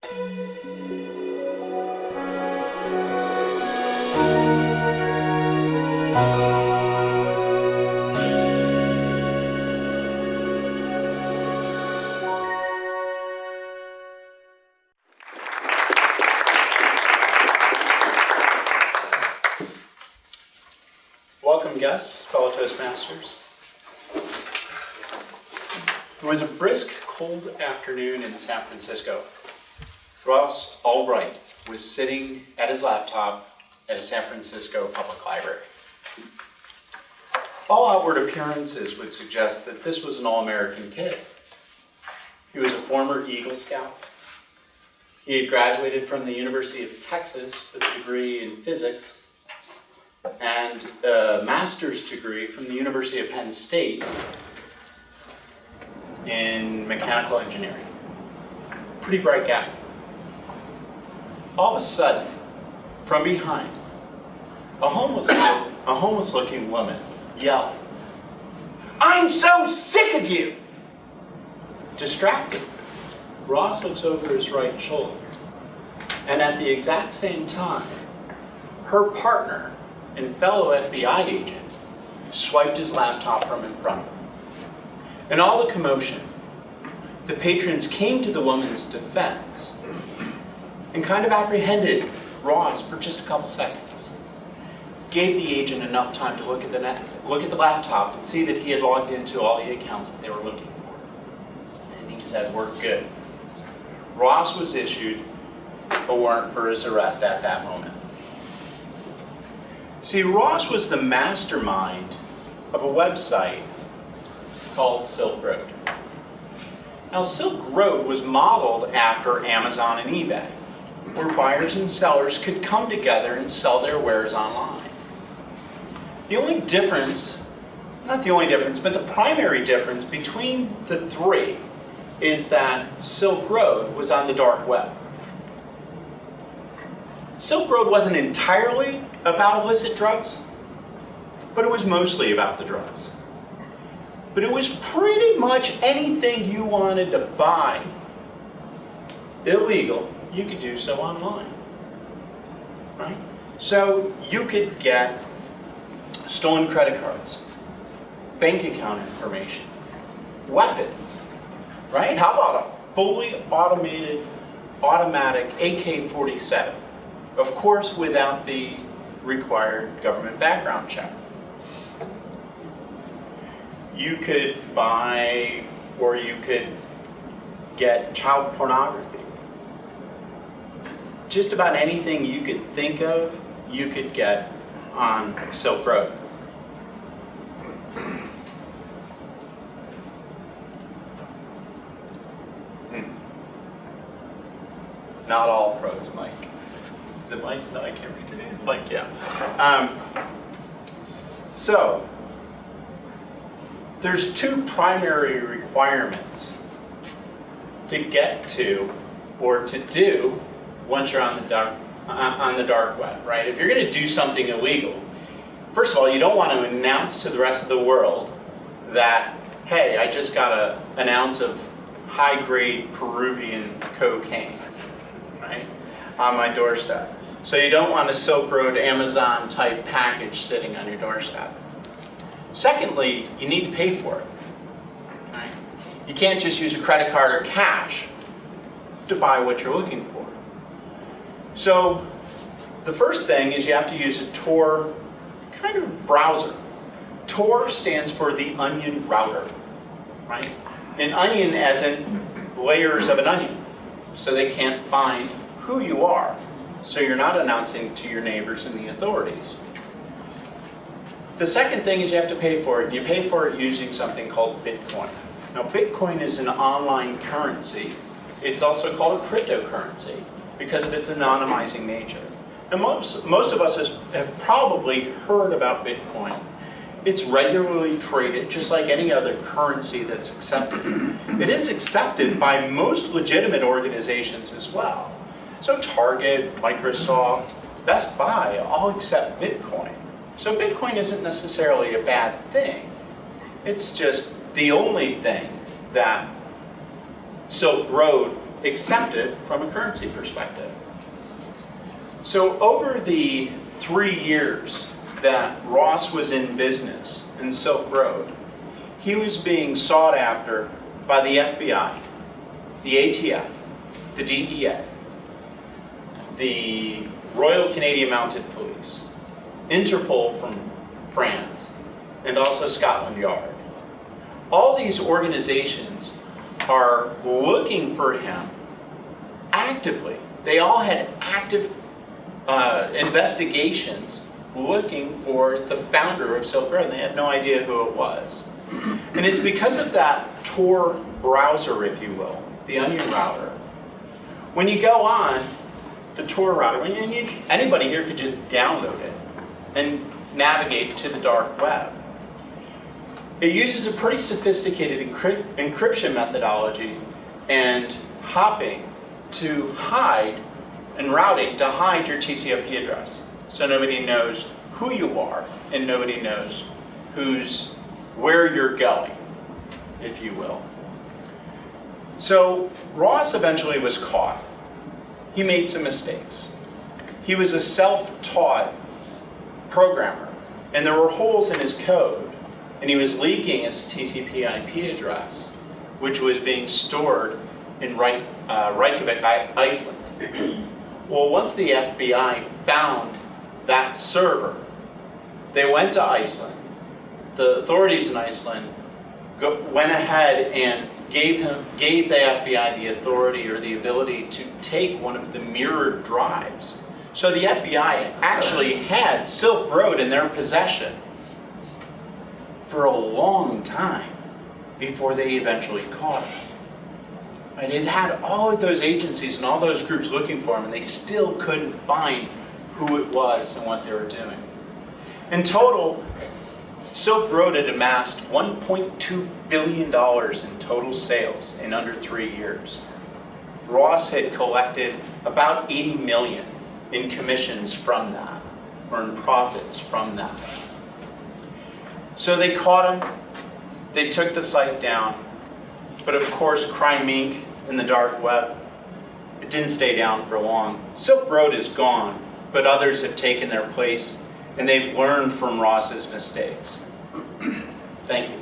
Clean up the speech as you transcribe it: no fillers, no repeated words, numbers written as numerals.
Welcome guests, fellow Toastmasters. It was a brisk, cold afternoon in San Francisco. Ross Albright was sitting at his laptop at a San Francisco public library. All outward appearances would suggest that this was an all-American kid. He was a former Eagle Scout. He had graduated from the University of Texas with a degree in physics and a master's degree from the University of Penn State in mechanical engineering. Pretty bright guy. All of a sudden, from behind, a homeless looking woman yelled, "I'm so sick of you!" Distracted, Ross looks over his right shoulder, and at the exact same time, her partner and fellow FBI agent swiped his laptop from in front of him. In all the commotion, the patrons came to the woman's defense and kind of apprehended Ross for just a couple seconds. Gave the agent enough time to look at the laptop and see that he had logged into all the accounts that they were looking for. And he said, "We're good." Ross was issued a warrant for his arrest at that moment. See, Ross was the mastermind of a website called Silk Road. Now, Silk Road was modeled after Amazon and eBay, where buyers and sellers could come together and sell their wares online. The only difference, not the only difference, but the primary difference between the three is that Silk Road was on the dark web. Silk Road wasn't entirely about illicit drugs, but it was mostly about the drugs. But it was pretty much anything you wanted to buy illegal, you could do so online, right? So you could get stolen credit cards, bank account information, weapons, right? How about a fully automatic AK-47? Of course, without the required government background check. You could buy, or you could get child pornography. Just about anything you could think of, you could get on Silk Road. Not all pros, Mike. Is it Mike? No, I can't read your name. Mike, yeah. So, there's two primary requirements to get to or to do once you're on the dark web, right? If you're going to do something illegal, first of all, you don't want to announce to the rest of the world that, hey, I just got an ounce of high-grade Peruvian cocaine, right, on my doorstep. So you don't want a Silk Road Amazon-type package sitting on your doorstep. Secondly, you need to pay for it, right? You can't just use a credit card or cash to buy what you're looking for. So the first thing is you have to use a Tor kind of browser. Tor stands for the onion router, right? An onion as in layers of an onion, so they can't find who you are. So you're not announcing to your neighbors and the authorities. The second thing is you have to pay for it, and you pay for it using something called Bitcoin. Now, Bitcoin is an online currency. It's also called a cryptocurrency because of its anonymizing nature. And most of us have probably heard about Bitcoin. It's regularly traded just like any other currency that's accepted. It is accepted by most legitimate organizations as well. So Target, Microsoft, Best Buy all accept Bitcoin. So Bitcoin isn't necessarily a bad thing. It's just the only thing that Silk Road accepted from a currency perspective. So over the 3 years that Ross was in business in Silk Road, he was being sought after by the FBI, the ATF, the DEA, the Royal Canadian Mounted Police, Interpol from France, and also Scotland Yard. All these organizations are looking for him actively. They all had active investigations looking for the founder of Silk Road, and they had no idea who it was. And it's because of that Tor browser, if you will, the Onion router. When you go on the Tor router, anybody here could just download it and navigate to the dark web. It uses a pretty sophisticated encryption methodology and hopping to hide, and routing to hide your TCP address. So nobody knows who you are and nobody knows where you're going, if you will. So Ross eventually was caught. He made some mistakes. He was a self-taught programmer, and there were holes in his code, and he was leaking his TCP IP address, which was being stored in Reykjavik, Iceland. Well, once the FBI found that server, they went to Iceland. The authorities in Iceland went ahead and gave the FBI the authority or the ability to take one of the mirrored drives. So the FBI actually had Silk Road in their possession for a long time before they eventually caught him. Right? It had all of those agencies and all those groups looking for him, and they still couldn't find who it was and what they were doing. In total, Silk Road had amassed $1.2 billion in total sales in under 3 years. Ross had collected about $80 million in commissions from that, or in profits from that. So they caught him, they took the site down, but of course Crime Inc. in the dark web, it didn't stay down for long. Silk Road is gone, but others have taken their place, and they've learned from Ross's mistakes. Thank you.